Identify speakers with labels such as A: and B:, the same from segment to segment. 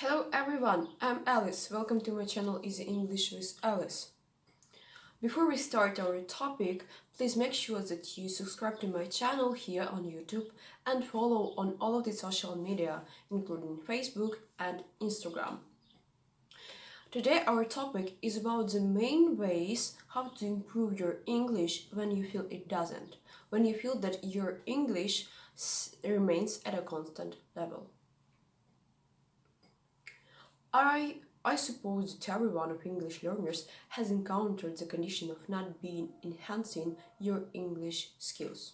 A: Hello everyone, I'm Alice. Welcome to my channel Easy English with Alice. Before we start our topic, please make sure that you subscribe to my channel here on YouTube and follow on all of the social media, including Facebook and Instagram. Today our topic is about the main ways how to improve your English when you feel it doesn't, when you feel that your English remains at a constant level. I suppose that every one of English learners has encountered the condition of not being enhancing your English skills.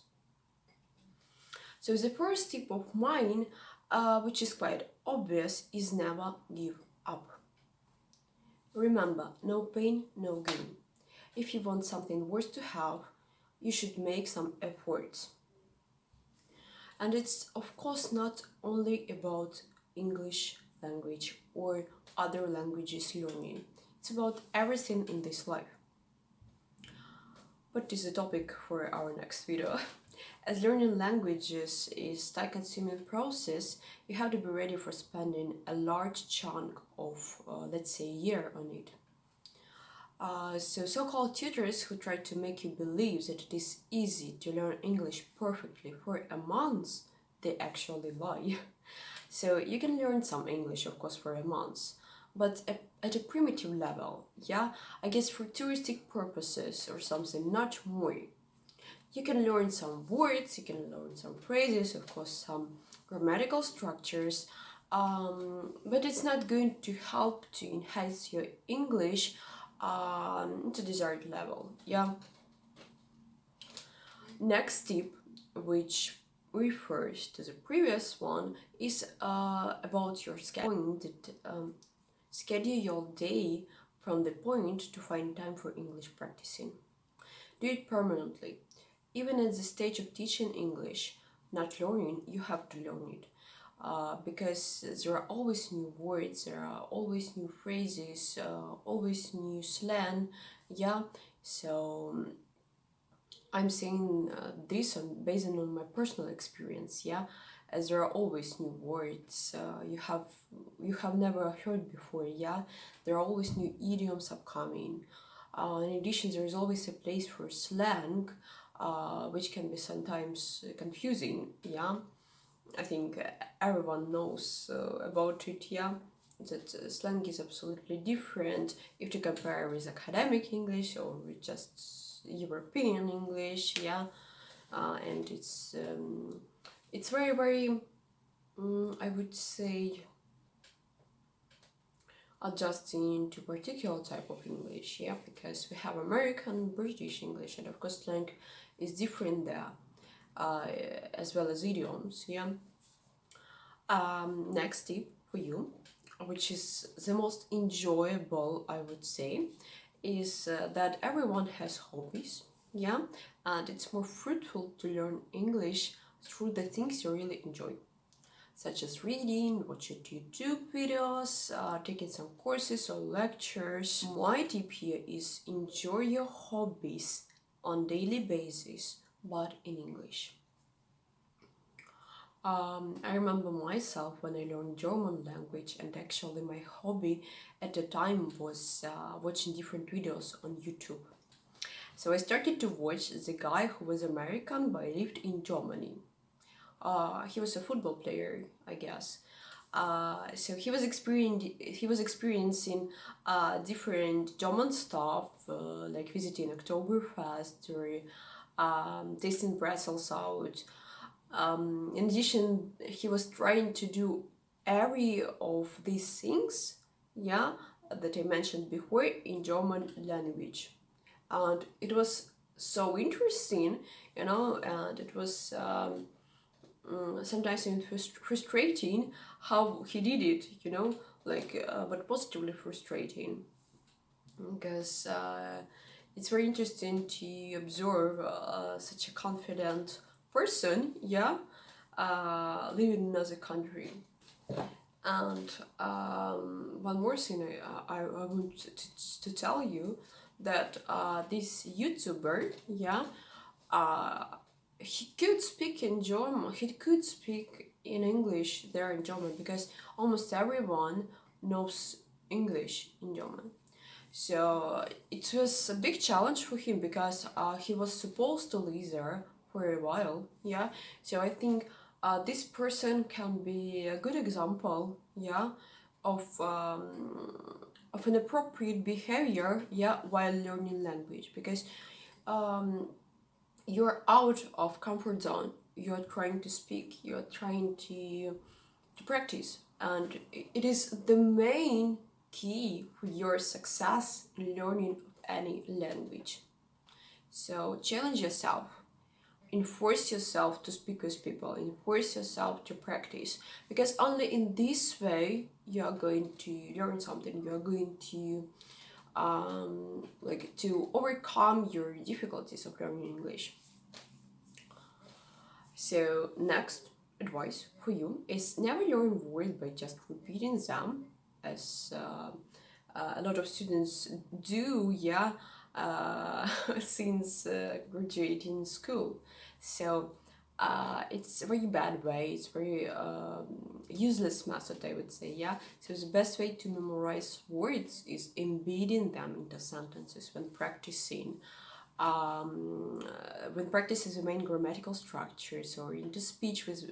A: So the first tip of mine, which is quite obvious, is never give up. Remember, no pain, no gain. If you want something worth to have, you should make some efforts. And it's of course not only about English language or other languages learning. It's about everything in this life. But this is a topic for our next video. As learning languages is a time-consuming process, you have to be ready for spending a large chunk of, let's say, a year on it. So-called tutors who try to make you believe that it is easy to learn English perfectly for a month, they actually lie. So you can learn some English, of course, for a month, but at a primitive level, yeah, I guess for touristic purposes or something, not more. You can learn some words, you can learn some phrases, of course, some grammatical structures, but it's not going to help to enhance your English to desired level, yeah. Next tip, which refers to the previous one, is about your scheduling. Schedule your day from the point to find time for English practicing. Do it permanently. Even at the stage of teaching English, not learning, you have to learn it. Because there are always new words, there are always new phrases, always new slang, yeah. So I'm saying this based on my personal experience, yeah, as there are always new words you have never heard before, yeah. There are always new idioms upcoming. In addition, there is always a place for slang, which can be sometimes confusing, yeah. I think everyone knows about it, yeah. That slang is absolutely different if you compare with academic English or with just European English, yeah. And it's very, I would say, adjusting to particular type of English, yeah, because we have American, British English, and of course slang is different there, as well as idioms, yeah. Next tip for you, which is the most enjoyable, I would say, is that everyone has hobbies, yeah, and it's more fruitful to learn English through the things you really enjoy, such as reading, watching YouTube videos, taking some courses or lectures. My tip here is enjoy your hobbies on daily basis, but in English. I remember myself when I learned German language, and actually my hobby at the time was watching different videos on YouTube. So I started to watch the guy who was American but lived in Germany. He was a football player, I guess. So he was experiencing different German stuff, like visiting Oktoberfest or tasting pretzels out. In addition, he was trying to do every of these things, yeah, that I mentioned before in German language, and it was so interesting, you know, and it was sometimes even frustrating how he did it, you know, like but positively frustrating, because it's very interesting to observe such a confident person, yeah, living in another country. And one more thing I want to tell you, that this YouTuber, yeah, he could speak in German, he could speak in English there in German, because almost everyone knows English in German. So it was a big challenge for him, because he was supposed to live there for a while. Yeah, so I think this person can be a good example, yeah, of an appropriate behavior, yeah, while learning language, because you're out of comfort zone, you're trying to speak, you're trying to practice, and it is the main key for your success in learning any language. So challenge yourself, enforce yourself to speak with people, enforce yourself to practice, because only in this way you are going to learn something, you are going to like to overcome your difficulties of learning English. So next advice for you is never learn words by just repeating them, as a lot of students do, yeah, since graduating school. So it's a very bad way, it's very useless method, I would say, yeah. So the best way to memorize words is embedding them into sentences when practicing. When practicing the main grammatical structures, or into speech with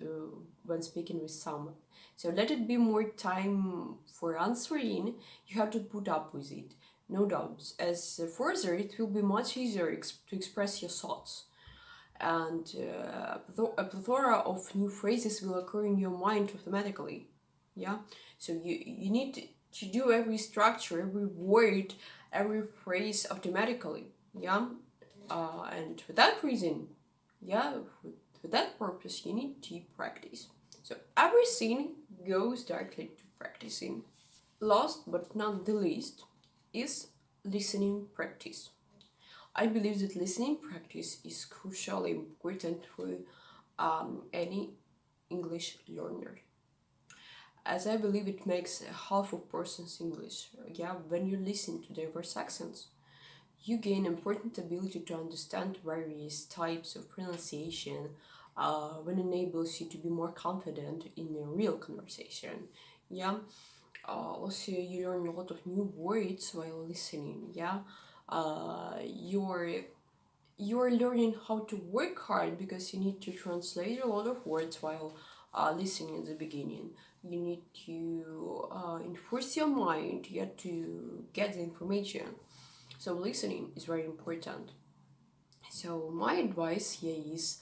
A: when speaking with someone. So let it be more time for answering, you have to put up with it, no doubts. As further, it will be much easier to express your thoughts. And a plethora of new phrases will occur in your mind automatically. Yeah, so you need to do every structure, every word, every phrase automatically. Yeah, and for that reason, yeah, for that purpose, you need to practice. So everything goes directly to practicing. Last but not the least is listening practice. I believe that listening practice is crucially important for any English learner, as I believe it makes half of person's English. Yeah, when you listen to diverse accents, you gain important ability to understand various types of pronunciation, when enables you to be more confident in a real conversation. Yeah. Also, you learn a lot of new words while listening. Yeah. You're learning how to work hard, because you need to translate a lot of words while listening at the beginning. You need to enforce your mind, you have to get the information. So listening is very important. So my advice here is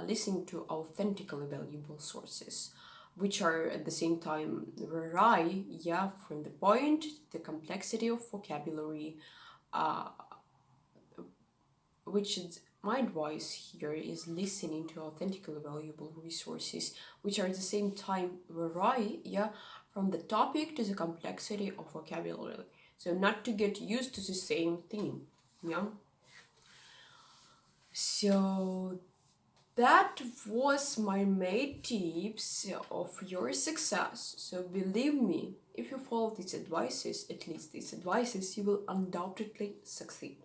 A: listening to authentically valuable sources, which are at the same time vary, yeah, from the point, the complexity of vocabulary, uh, which is my advice here is listening to authentically valuable resources, which are at the same time vary, yeah, from the topic to the complexity of vocabulary. So not to get used to the same thing, yeah. So that was my main tips of your success. So believe me, if you follow these advices, at least these advices, you will undoubtedly succeed.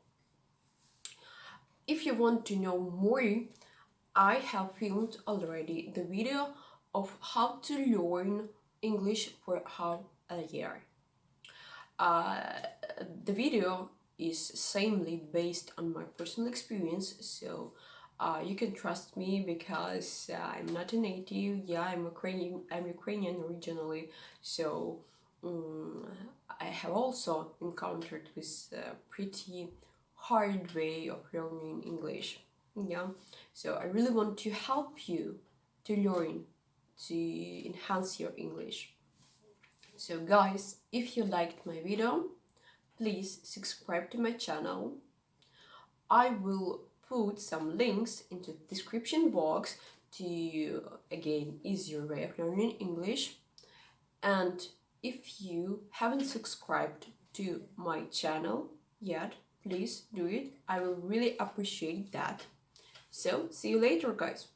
A: If you want to know more, I have filmed already the video of how to learn English for half a year. The video is samely based on my personal experience, so you can trust me, because I'm not a native. Yeah, I'm Ukrainian originally, so I have also encountered with a pretty hard way of learning English. Yeah, so I really want to help you to learn, to enhance your English. So guys, if you liked my video, please subscribe to my channel. I will put some links into the description box to, again, easier way of learning English. And if you haven't subscribed to my channel yet, please do it. I will really appreciate that. So see you later, guys.